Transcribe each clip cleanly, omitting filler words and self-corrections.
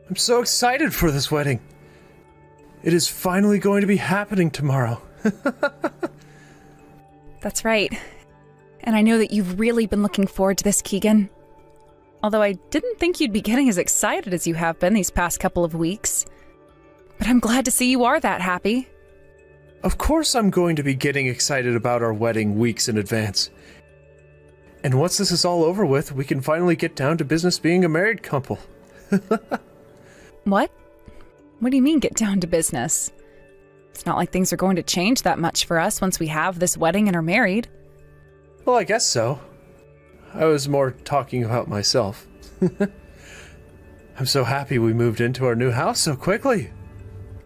I'm so excited for this wedding. It is finally going to be happening tomorrow. That's right. And I know that you've really been looking forward to this, Keegan. Although I didn't think you'd be getting as excited as you have been these past couple of weeks. But I'm glad to see you are that happy. Of course I'm going to be getting excited about our wedding weeks in advance. And once this is all over with, we can finally get down to business being a married couple. What? What do you mean get down to business? It's not like things are going to change that much for us once we have this wedding and are married. Well, I guess so. I was more talking about myself. I'm so happy we moved into our new house so quickly.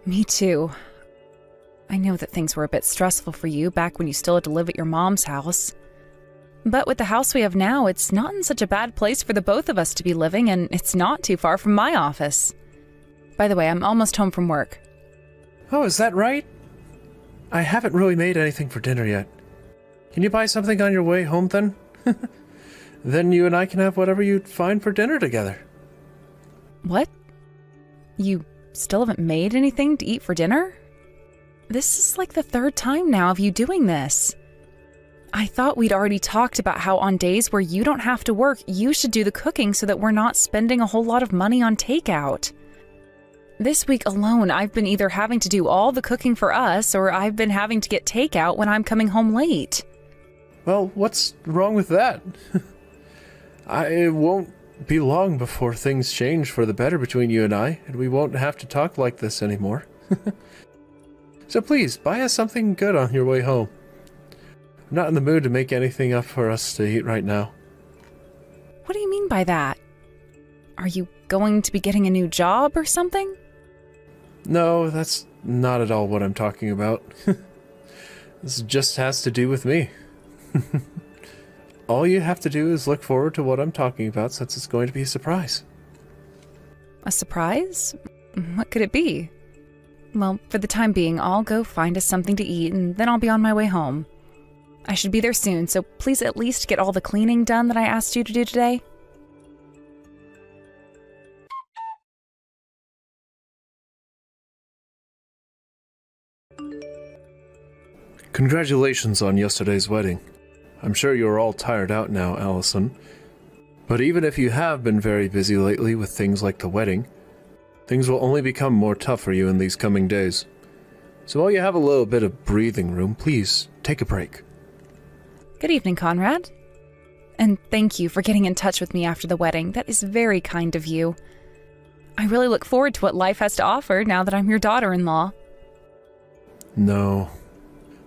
Me too. I know that things were a bit stressful for you back when you still had to live at your mom's house. But with the house we have now, it's not in such a bad place for the both of us to be living, and it's not too far from my office. By the way, I'm almost home from work. Oh, is that right? I haven't really made anything for dinner yet. Can you buy something on your way home then? Then you and I can have whatever you find for dinner together. What? You still haven't made anything to eat for dinner? This is like the third time now of you doing this. I thought we'd already talked about how on days where you don't have to work, you should do the cooking so that we're not spending a whole lot of money on takeout. This week alone, I've been either having to do all the cooking for us, or I've been having to get takeout when I'm coming home late. Well, what's wrong with that? It won't be long before things change for the better between you and I, and we won't have to talk like this anymore. So please, buy us something good on your way home. I'm not in the mood to make anything up for us to eat right now. What do you mean by that? Are you going to be getting a new job or something? No, that's not at all what I'm talking about. This just has to do with me. All you have to do is look forward to what I'm talking about, since it's going to be a surprise. A surprise? What could it be? Well, for the time being, I'll go find us something to eat, and then I'll be on my way home. I should be there soon, so please at least get all the cleaning done that I asked you to do today. Congratulations on yesterday's wedding. I'm sure you're all tired out now, Allison. But even if you have been very busy lately with things like the wedding, things will only become more tough for you in these coming days. So while you have a little bit of breathing room, please take a break. Good evening, Conrad. And thank you for getting in touch with me after the wedding. That is very kind of you. I really look forward to what life has to offer now that I'm your daughter-in-law. No.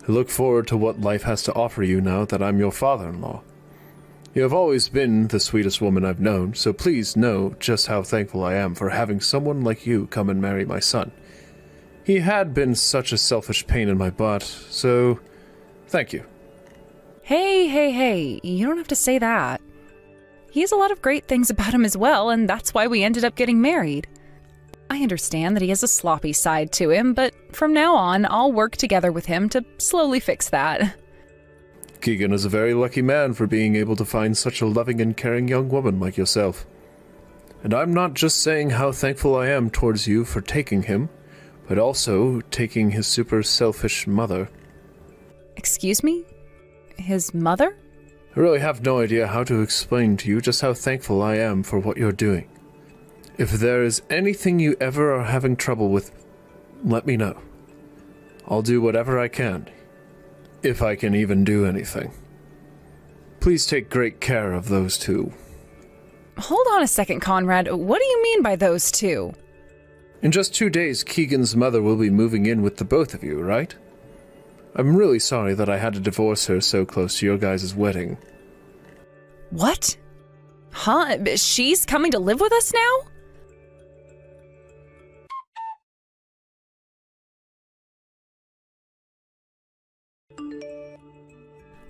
I look forward to what life has to offer you now that I'm your father-in-law. You have always been the sweetest woman I've known, so please know just how thankful I am for having someone like you come and marry my son. He had been such a selfish pain in my butt, so thank you. Hey, you don't have to say that. He has a lot of great things about him as well, and that's why we ended up getting married. I understand that he has a sloppy side to him, but from now on, I'll work together with him to slowly fix that. Keegan is a very lucky man for being able to find such a loving and caring young woman like yourself. And I'm not just saying how thankful I am towards you for taking him, but also taking his super selfish mother. Excuse me? His mother? I really have no idea how to explain to you just how thankful I am for what you're doing. If there is anything you ever are having trouble with, let me know. I'll do whatever I can, if I can even do anything. Please take great care of those two. Hold on a second, Conrad. What do you mean by those two? In just 2 days, Keegan's mother will be moving in with the both of you, right? I'm really sorry that I had to divorce her so close to your guys' wedding. What? Huh? She's coming to live with us now?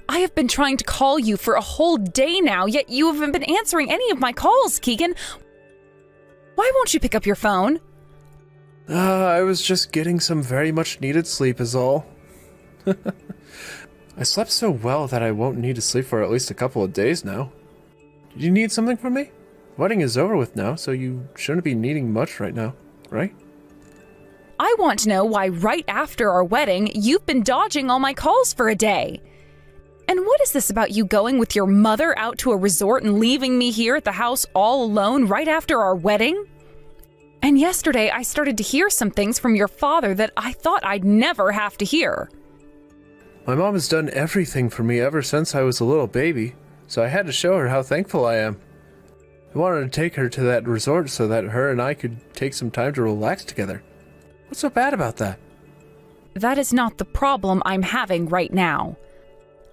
I have been trying to call you for a whole day now, yet you haven't been answering any of my calls, Keegan. Why won't you pick up your phone? I was just getting some very much needed sleep is all. I slept so well that I won't need to sleep for at least a couple of days now. Did you need something from me? Wedding is over with now, so you shouldn't be needing much right now, right? I want to know why right after our wedding, you've been dodging all my calls for a day. And what is this about you going with your mother out to a resort and leaving me here at the house all alone right after our wedding? And yesterday, I started to hear some things from your father that I thought I'd never have to hear. My mom has done everything for me ever since I was a little baby, so I had to show her how thankful I am. I wanted to take her to that resort so that her and I could take some time to relax together. What's so bad about that? That is not the problem I'm having right now.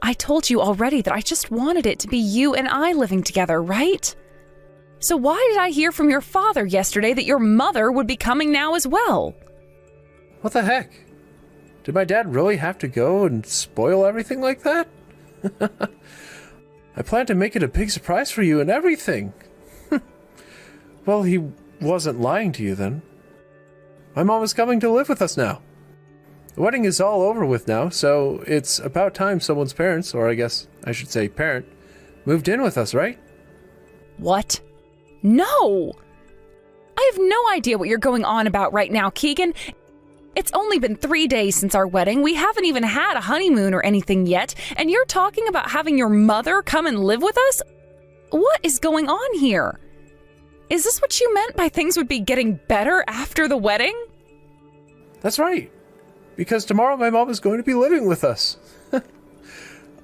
I told you already that I just wanted it to be you and I living together, right? So why did I hear from your father yesterday that your mother would be coming now as well? What the heck? Did my dad really have to go and spoil everything like that? I planned to make it a big surprise for you and everything. Well, he wasn't lying to you then. My mom is coming to live with us now. The wedding is all over with now, so it's about time someone's parents, or I guess I should say parent, moved in with us, right? What? No! I have no idea what you're going on about right now, Keegan. It's only been 3 days since our wedding. We haven't even had a honeymoon or anything yet, and you're talking about having your mother come and live with us? What is going on here? Is this what you meant by things would be getting better after the wedding? That's right. Because tomorrow my mom is going to be living with us.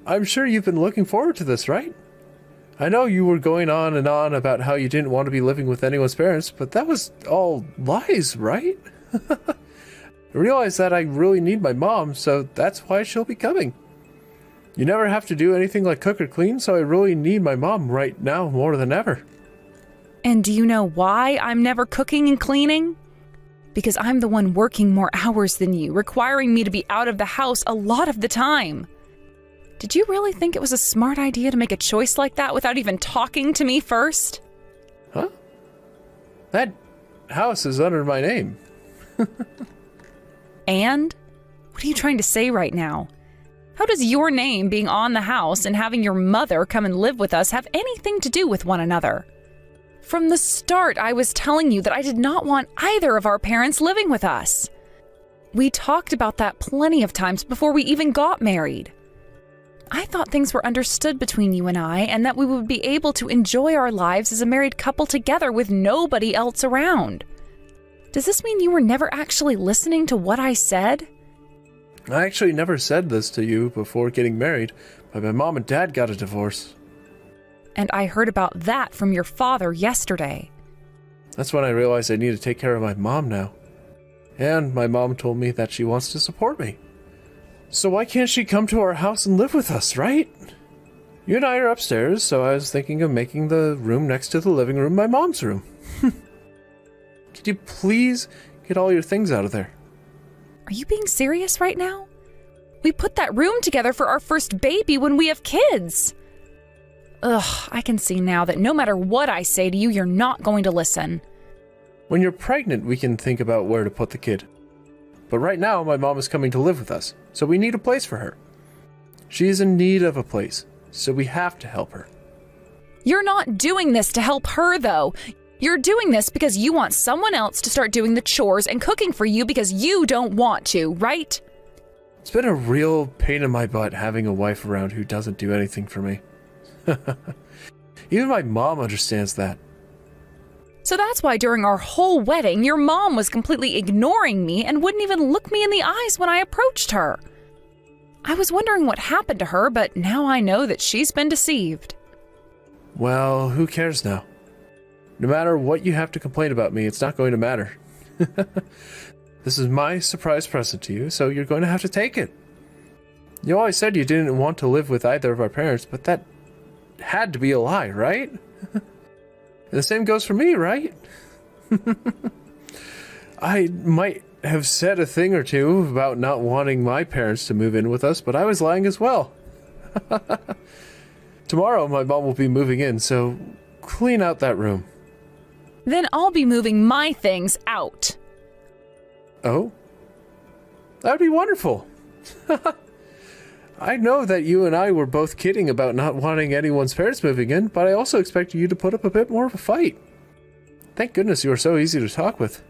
I'm sure you've been looking forward to this, right? I know you were going on and on about how you didn't want to be living with anyone's parents, but that was all lies, right? I realize that I really need my mom, so that's why she'll be coming. You never have to do anything like cook or clean, so I really need my mom right now more than ever. And do you know why I'm never cooking and cleaning? Because I'm the one working more hours than you, requiring me to be out of the house a lot of the time. Did you really think it was a smart idea to make a choice like that without even talking to me first? Huh? That house is under my name. And? What are you trying to say right now? How does your name being on the house and having your mother come and live with us have anything to do with one another? From the start, I was telling you that I did not want either of our parents living with us. We talked about that plenty of times before we even got married. I thought things were understood between you and I, and that we would be able to enjoy our lives as a married couple together with nobody else around. Does this mean you were never actually listening to what I said? I actually never said this to you before getting married, but my mom and dad got a divorce. And I heard about that from your father yesterday. That's when I realized I need to take care of my mom now. And my mom told me that she wants to support me. So why can't she come to our house and live with us, right? You and I are upstairs, so I was thinking of making the room next to the living room my mom's room. Could you please get all your things out of there? Are you being serious right now? We put that room together for our first baby when we have kids. Ugh, I can see now that no matter what I say to you, you're not going to listen. When you're pregnant, we can think about where to put the kid. But right now, my mom is coming to live with us, so we need a place for her. She is in need of a place, so we have to help her. You're not doing this to help her, though. You're doing this because you want someone else to start doing the chores and cooking for you because you don't want to, right? It's been a real pain in my butt having a wife around who doesn't do anything for me. Even my mom understands that. So that's why during our whole wedding, your mom was completely ignoring me and wouldn't even look me in the eyes when I approached her. I was wondering what happened to her, but now I know that she's been deceived. Well, who cares now? No matter what you have to complain about me, it's not going to matter. This is my surprise present to you, so you're going to have to take it. You always said you didn't want to live with either of our parents, but that had to be a lie, right? And the same goes for me, right? I might have said a thing or two about not wanting my parents to move in with us, but I was lying as well. Tomorrow my mom will be moving in, so clean out that room. Then I'll be moving my things out. Oh? That would be wonderful. I know that you and I were both kidding about not wanting anyone's parents moving in, but I also expected you to put up a bit more of a fight. Thank goodness you were so easy to talk with.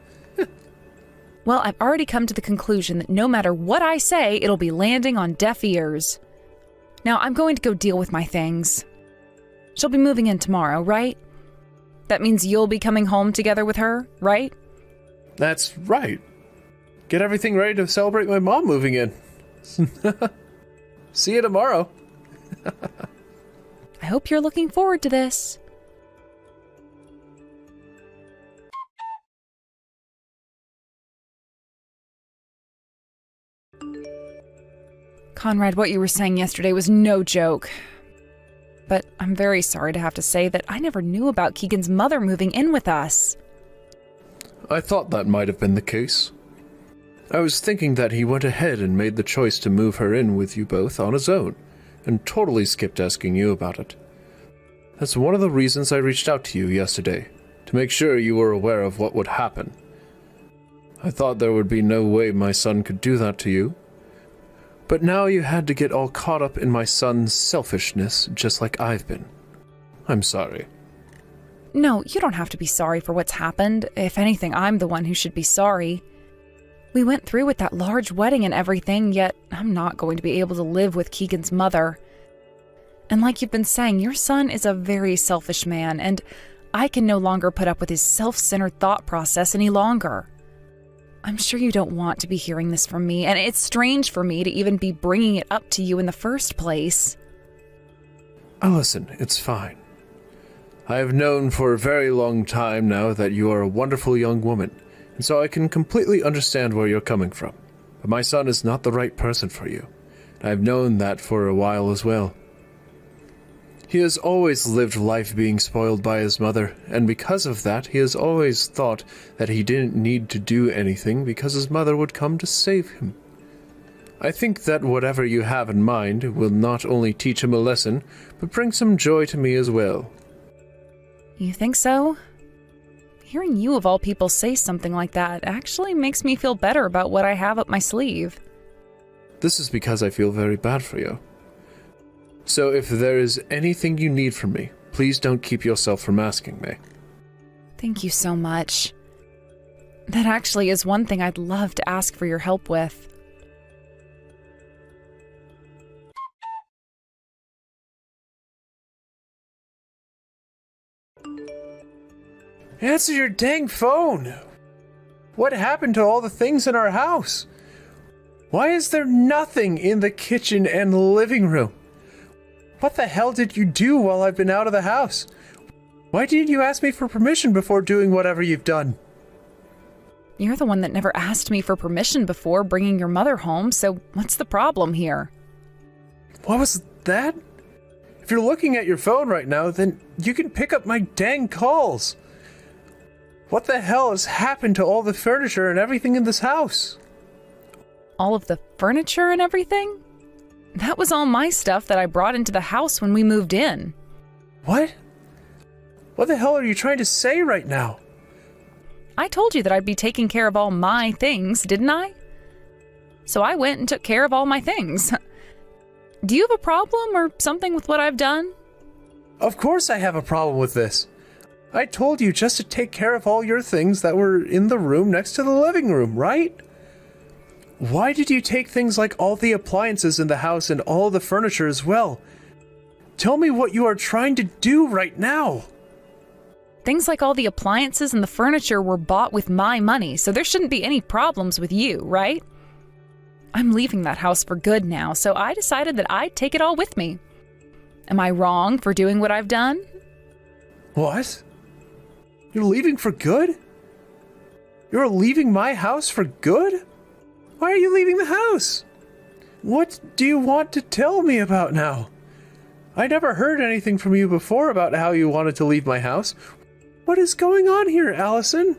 Well, I've already come to the conclusion that no matter what I say, it'll be landing on deaf ears. Now, I'm going to go deal with my things. She'll be moving in tomorrow, right? That means you'll be coming home together with her, right? That's right. Get everything ready to celebrate my mom moving in. See you tomorrow. I hope you're looking forward to this. Conrad, what you were saying yesterday was no joke. But I'm very sorry to have to say that I never knew about Keegan's mother moving in with us. I thought that might have been the case. I was thinking that he went ahead and made the choice to move her in with you both on his own, and totally skipped asking you about it. That's one of the reasons I reached out to you yesterday, to make sure you were aware of what would happen. I thought there would be no way my son could do that to you. But now you had to get all caught up in my son's selfishness, just like I've been. I'm sorry. No, you don't have to be sorry for what's happened. If anything, I'm the one who should be sorry. We went through with that large wedding and everything, yet I'm not going to be able to live with Keegan's mother. And like you've been saying, your son is a very selfish man, and I can no longer put up with his self-centered thought process any longer. I'm sure you don't want to be hearing this from me, and it's strange for me to even be bringing it up to you in the first place. Listen, it's fine. I have known for a very long time now that you are a wonderful young woman, and so I can completely understand where you're coming from. But my son is not the right person for you. I have known that for a while as well. He has always lived life being spoiled by his mother, and because of that, he has always thought that he didn't need to do anything because his mother would come to save him. I think that whatever you have in mind will not only teach him a lesson, but bring some joy to me as well. You think so? Hearing you of all people say something like that actually makes me feel better about what I have up my sleeve. This is because I feel very bad for you. So if there is anything you need from me, please don't keep yourself from asking me. Thank you so much. That actually is one thing I'd love to ask for your help with. Answer your dang phone! What happened to all the things in our house? Why is there nothing in the kitchen and living room? What the hell did you do while I've been out of the house? Why didn't you ask me for permission before doing whatever you've done? You're the one that never asked me for permission before bringing your mother home, so what's the problem here? What was that? If you're looking at your phone right now, then you can pick up my dang calls. What the hell has happened to all the furniture and everything in this house? All of the furniture and everything? That was all my stuff that I brought into the house when we moved in. What? What the hell are you trying to say right now? I told you that I'd be taking care of all my things, didn't I? So I went and took care of all my things. Do you have a problem or something with what I've done? Of course I have a problem with this. I told you just to take care of all your things that were in the room next to the living room, right? Why did you take things like all the appliances in the house and all the furniture as well? Tell me what you are trying to do right now. Things like all the appliances and the furniture were bought with my money, so there shouldn't be any problems with you, right? I'm leaving that house for good now, so I decided that I'd take it all with me. Am I wrong for doing what I've done? What? You're leaving for good? You're leaving my house for good? Why are you leaving the house? What do you want to tell me about now? I never heard anything from you before about how you wanted to leave my house. What is going on here, Allison?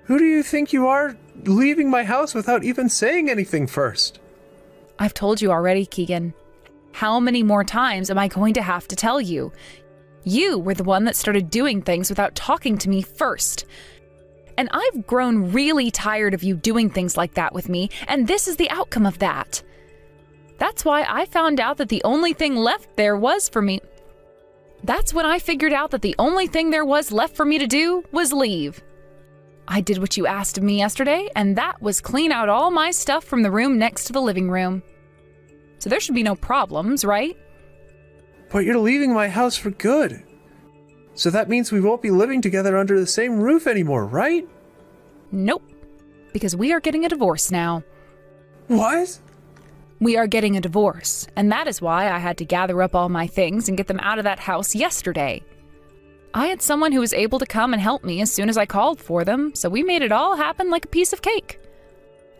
Who do you think you are, leaving my house without even saying anything first? I've told you already, Keegan. How many more times am I going to have to tell you? You were the one that started doing things without talking to me first. And I've grown really tired of you doing things like that with me, and this is the outcome of that. That's why I found out that the only thing left there was for me. That's when I figured out that the only thing there was left for me to do was leave. I did what you asked of me yesterday, and that was clean out all my stuff from the room next to the living room. So there should be no problems, right? But you're leaving my house for good. So that means we won't be living together under the same roof anymore, right? Nope. Because we are getting a divorce now. What? We are getting a divorce, and that is why I had to gather up all my things and get them out of that house yesterday. I had someone who was able to come and help me as soon as I called for them, so we made it all happen like a piece of cake.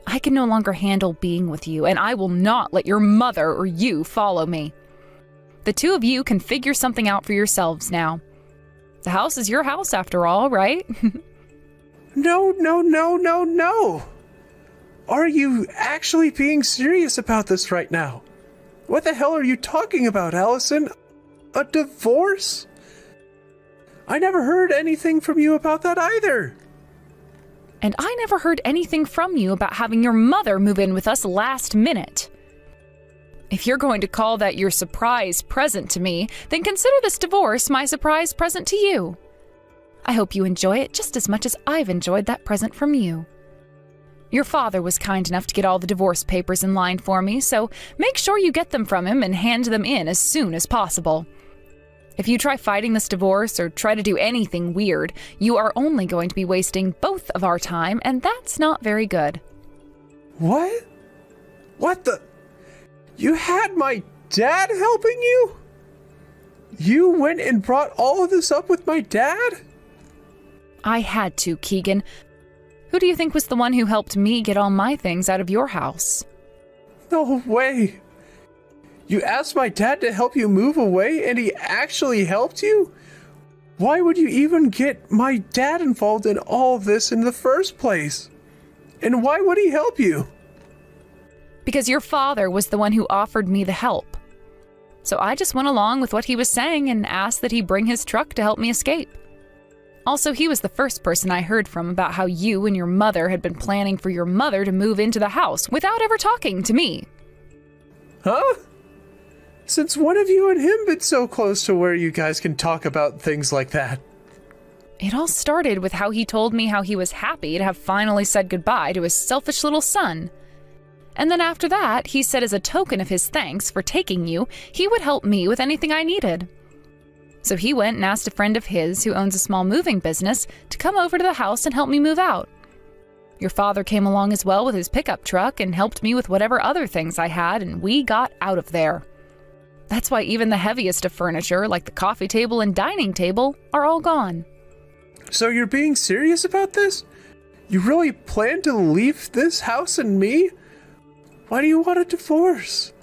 I can no longer handle being with you, and I will not let your mother or you follow me. The two of you can figure something out for yourselves now. The house is your house after all, right? No. Are you actually being serious about this right now? What the hell are you talking about, Allison? A divorce? I never heard anything from you about that either. And I never heard anything from you about having your mother move in with us last minute. If you're going to call that your surprise present to me, then consider this divorce my surprise present to you. I hope you enjoy it just as much as I've enjoyed that present from you. Your father was kind enough to get all the divorce papers in line for me, so make sure you get them from him and hand them in as soon as possible. If you try fighting this divorce or try to do anything weird, you are only going to be wasting both of our time, and that's not very good. What? What the? You had my dad helping you? You went and brought all of this up with my dad? I had to, Keegan. Who do you think was the one who helped me get all my things out of your house? No way. You asked my dad to help you move away and he actually helped you? Why would you even get my dad involved in all this in the first place? And why would he help you? Because your father was the one who offered me the help. So I just went along with what he was saying and asked that he bring his truck to help me escape. Also, he was the first person I heard from about how you and your mother had been planning for your mother to move into the house without ever talking to me. Huh? Since when have you and him been so close to where you guys can talk about things like that? It all started with how he told me how he was happy to have finally said goodbye to his selfish little son. And then after that, he said as a token of his thanks for taking you, he would help me with anything I needed. So he went and asked a friend of his who owns a small moving business to come over to the house and help me move out. Your father came along as well with his pickup truck and helped me with whatever other things I had, and we got out of there. That's why even the heaviest of furniture, like the coffee table and dining table, are all gone. So you're being serious about this? You really plan to leave this house and me? Why do you want a divorce?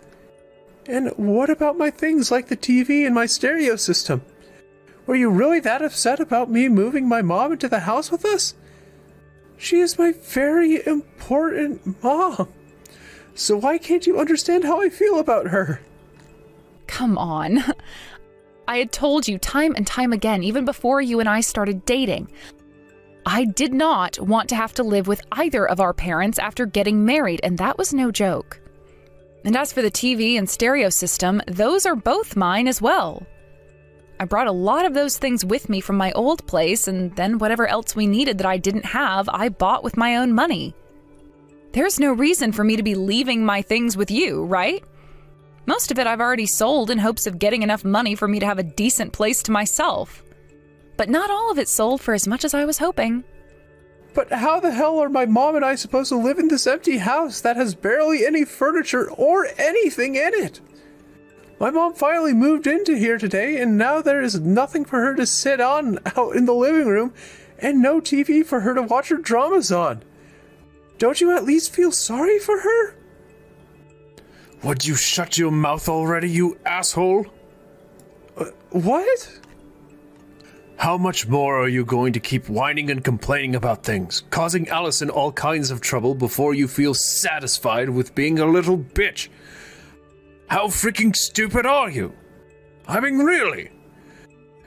And what about my things like the TV and my stereo system? Were you really that upset about me moving my mom into the house with us? She is my very important mom. So why can't you understand how I feel about her? Come on. I had told you time and time again, even before you and I started dating. I did not want to have to live with either of our parents after getting married, and that was no joke. And as for the TV and stereo system, those are both mine as well. I brought a lot of those things with me from my old place, and then whatever else we needed that I didn't have, I bought with my own money. There's no reason for me to be leaving my things with you, right? Most of it I've already sold in hopes of getting enough money for me to have a decent place to myself. But not all of it sold for as much as I was hoping. But how the hell are my mom and I supposed to live in this empty house that has barely any furniture or anything in it? My mom finally moved into here today, and now there is nothing for her to sit on out in the living room and no TV for her to watch her dramas on. Don't you at least feel sorry for her? Would you shut your mouth already, you asshole? What? How much more are you going to keep whining and complaining about things, causing Allison all kinds of trouble before you feel satisfied with being a little bitch? How freaking stupid are you? I mean, really?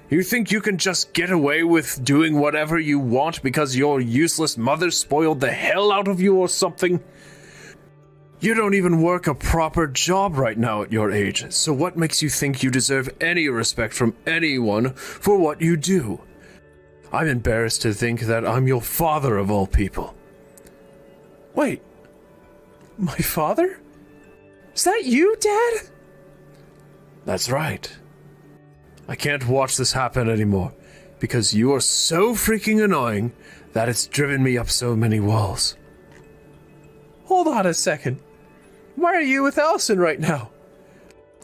You think you can just get away with doing whatever you want because your useless mother spoiled the hell out of you or something? You don't even work a proper job right now at your age, so what makes you think you deserve any respect from anyone for what you do? I'm embarrassed to think that I'm your father of all people. Wait, my father? Is that you, Dad? That's right. I can't watch this happen anymore, because you are so freaking annoying that it's driven me up so many walls. Hold on a second. Why are you with Allison right now?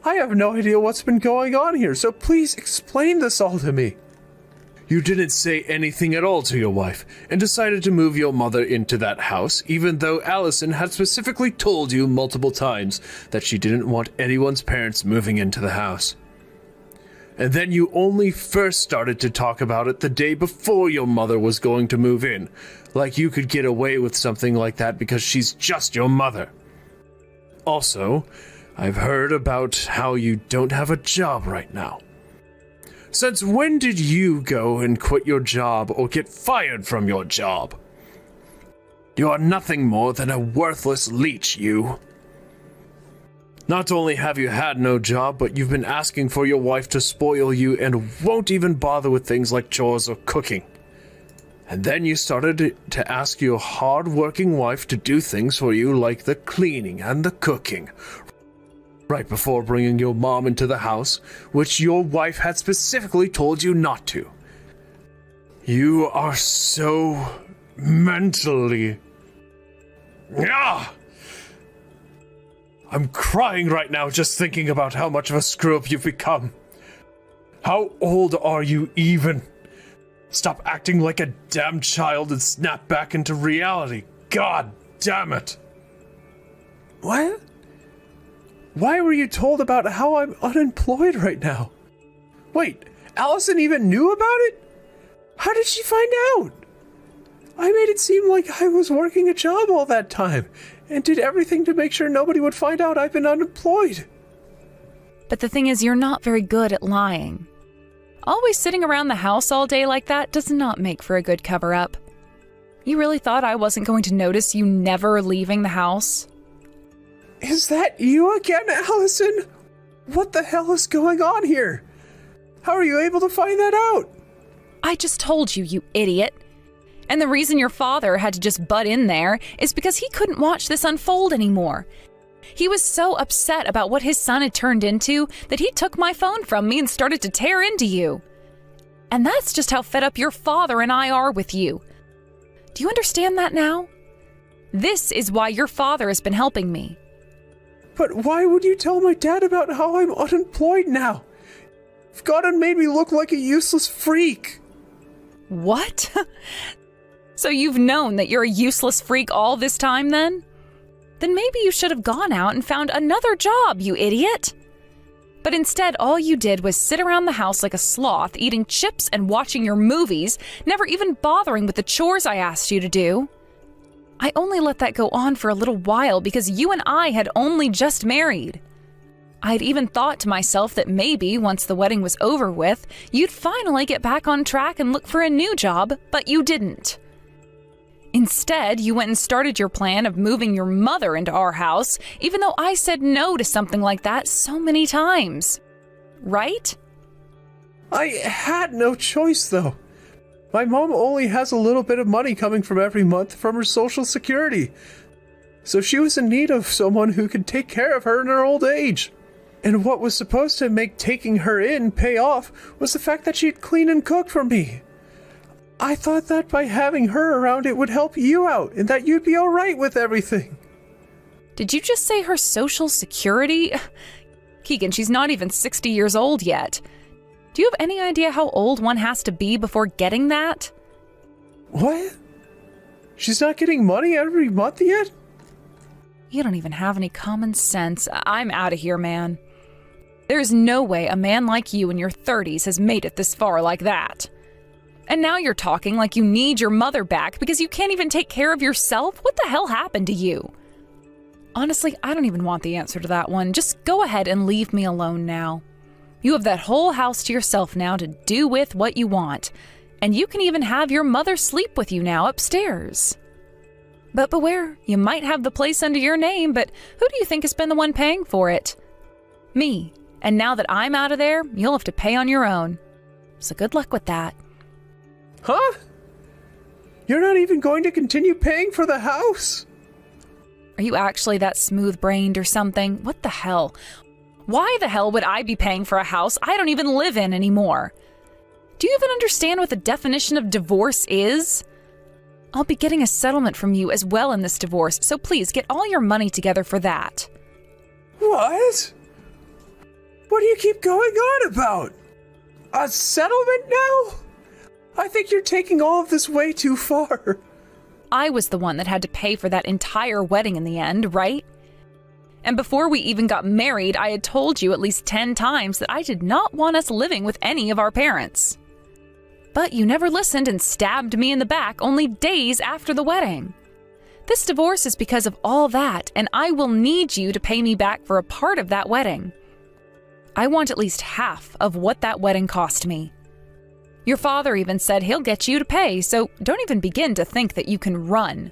I have no idea what's been going on here, so please explain this all to me. You didn't say anything at all to your wife, and decided to move your mother into that house, even though Allison had specifically told you multiple times that she didn't want anyone's parents moving into the house. And then you only first started to talk about it the day before your mother was going to move in, like you could get away with something like that because she's just your mother. Also, I've heard about how you don't have a job right now. Since when did you go and quit your job or get fired from your job? You are nothing more than a worthless leech, you. Not only have you had no job, but you've been asking for your wife to spoil you and won't even bother with things like chores or cooking. And then you started to ask your hard-working wife to do things for you like the cleaning and the cooking, right before bringing your mom into the house, which your wife had specifically told you not to. You are so mentally... Ah! I'm crying right now just thinking about how much of a screw-up you've become. How old are you even? Stop acting like a damn child and snap back into reality. God damn it. What? Why were you told about how I'm unemployed right now? Wait, Allison even knew about it? How did she find out? I made it seem like I was working a job all that time and did everything to make sure nobody would find out I've been unemployed. But the thing is, you're not very good at lying. Always sitting around the house all day like that does not make for a good cover-up. You really thought I wasn't going to notice you never leaving the house? Is that you again, Allison? What the hell is going on here? How are you able to find that out? I just told you, you idiot. And the reason your father had to just butt in there is because he couldn't watch this unfold anymore. He was so upset about what his son had turned into that he took my phone from me and started to tear into you. And that's just how fed up your father and I are with you. Do you understand that now? This is why your father has been helping me. But why would you tell my dad about how I'm unemployed now? You've gone and made me look like a useless freak. What? So you've known that you're a useless freak all this time then? Then maybe you should have gone out and found another job, you idiot. But instead, all you did was sit around the house like a sloth, eating chips and watching your movies, never even bothering with the chores I asked you to do. I only let that go on for a little while because you and I had only just married. I'd even thought to myself that maybe, once the wedding was over with, you'd finally get back on track and look for a new job, but you didn't. Instead, you went and started your plan of moving your mother into our house, even though I said no to something like that so many times. Right? I had no choice, though. My mom only has a little bit of money coming from every month from her Social Security. So she was in need of someone who could take care of her in her old age. And what was supposed to make taking her in pay off was the fact that she'd clean and cook for me. I thought that by having her around it would help you out and that you'd be alright with everything. Did you just say her Social Security? Keegan, she's not even 60 years old yet. Do you have any idea how old one has to be before getting that? What? She's not getting money every month yet? You don't even have any common sense. I'm out of here, man. There's no way a man like you in your 30s has made it this far like that. And now you're talking like you need your mother back because you can't even take care of yourself? What the hell happened to you? Honestly, I don't even want the answer to that one. Just go ahead and leave me alone now. You have that whole house to yourself now to do with what you want. And you can even have your mother sleep with you now upstairs. But beware, you might have the place under your name, but who do you think has been the one paying for it? Me. And now that I'm out of there, you'll have to pay on your own. So good luck with that. Huh? You're not even going to continue paying for the house? Are you actually that smooth-brained or something? What the hell? Why the hell would I be paying for a house I don't even live in anymore? Do you even understand what the definition of divorce is? I'll be getting a settlement from you as well in this divorce, so please get all your money together for that. What? What do you keep going on about? A settlement now? I think you're taking all of this way too far. I was the one that had to pay for that entire wedding in the end, right? And before we even got married, I had told you at least 10 times that I did not want us living with any of our parents. But you never listened and stabbed me in the back only days after the wedding. This divorce is because of all that, and I will need you to pay me back for a part of that wedding. I want at least half of what that wedding cost me. Your father even said he'll get you to pay, so don't even begin to think that you can run.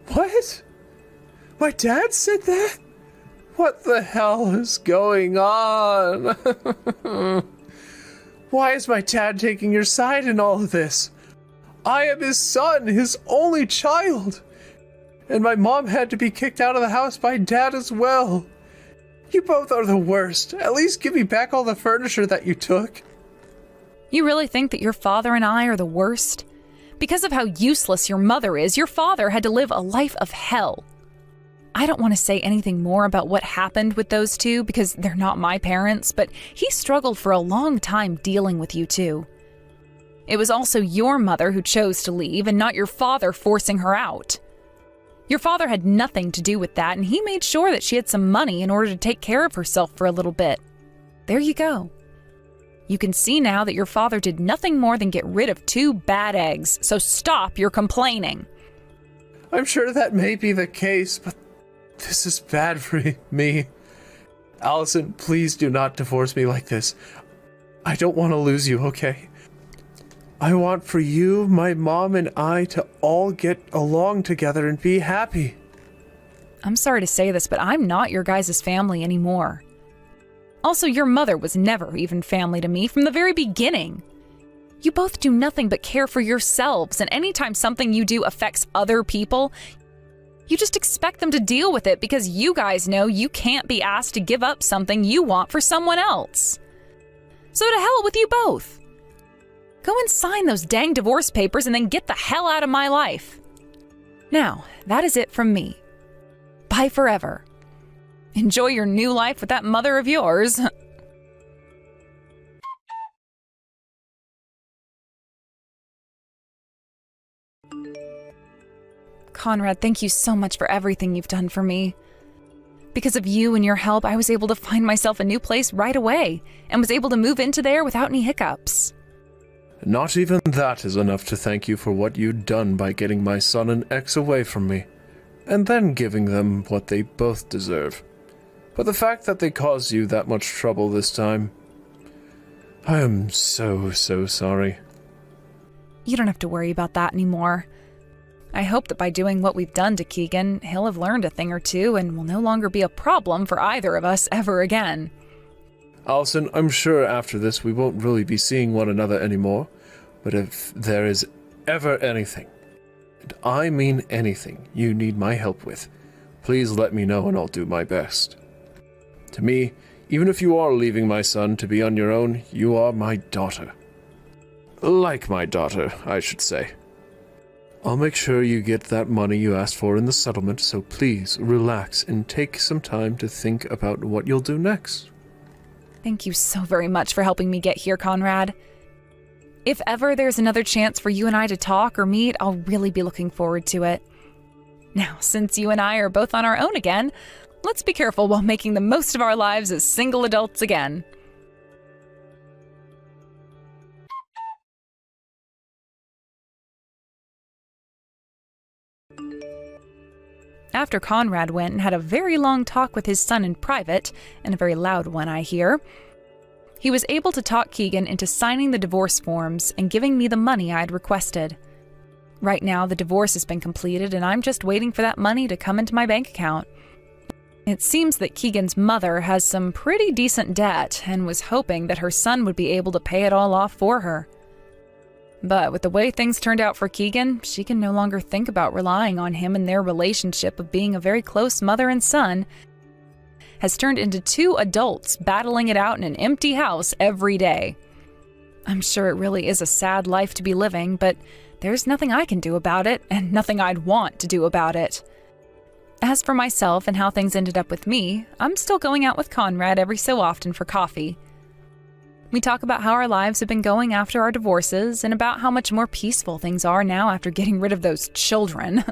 What? My dad said that? What the hell is going on? Why is my dad taking your side in all of this? I am his son, his only child. And my mom had to be kicked out of the house by dad as well. You both are the worst. At least give me back all the furniture that you took. You really think that your father and I are the worst? Because of how useless your mother is, your father had to live a life of hell. I don't want to say anything more about what happened with those two because they're not my parents, but he struggled for a long time dealing with you two. It was also your mother who chose to leave and not your father forcing her out. Your father had nothing to do with that, and he made sure that she had some money in order to take care of herself for a little bit. There you go. You can see now that your father did nothing more than get rid of 2 bad eggs, so stop your complaining. I'm sure that may be the case, but this is bad for me. Allison, please do not divorce me like this. I don't want to lose you, okay? I want for you, my mom, and I to all get along together and be happy. I'm sorry to say this, but I'm not your guys' family anymore. Also, your mother was never even family to me from the very beginning. You both do nothing but care for yourselves, and anytime something you do affects other people, you just expect them to deal with it because you guys know you can't be asked to give up something you want for someone else. So to hell with you both. Go and sign those dang divorce papers and then get the hell out of my life. Now, that is it from me. Bye forever. Enjoy your new life with that mother of yours. Conrad, thank you so much for everything you've done for me. Because of you and your help, I was able to find myself a new place right away and was able to move into there without any hiccups. Not even that is enough to thank you for what you'd done by getting my son and ex away from me, and then giving them what they both deserve. But the fact that they caused you that much trouble this time, I am so sorry. You don't have to worry about that anymore. I hope that by doing what we've done to Keegan, he'll have learned a thing or two and will no longer be a problem for either of us ever again. Allison, I'm sure after this we won't really be seeing one another anymore, but if there is ever anything, and I mean anything, you need my help with, please let me know and I'll do my best. To me, even if you are leaving my son to be on your own, you are my daughter. Like my daughter, I should say. I'll make sure you get that money you asked for in the settlement, so please relax and take some time to think about what you'll do next. Thank you so very much for helping me get here, Conrad. If ever there's another chance for you and I to talk or meet, I'll really be looking forward to it. Now, since you and I are both on our own again, let's be careful while making the most of our lives as single adults again. After Conrad went and had a very long talk with his son in private, and a very loud one, I hear, he was able to talk Keegan into signing the divorce forms and giving me the money I had requested. Right now, the divorce has been completed, and I'm just waiting for that money to come into my bank account. It seems that Keegan's mother has some pretty decent debt and was hoping that her son would be able to pay it all off for her. But with the way things turned out for Keegan, she can no longer think about relying on him, and their relationship of being a very close mother and son has turned into two adults battling it out in an empty house every day. I'm sure it really is a sad life to be living, but there's nothing I can do about it, and nothing I'd want to do about it. As for myself and how things ended up with me, I'm still going out with Conrad every so often for coffee. We talk about how our lives have been going after our divorces and about how much more peaceful things are now after getting rid of those children.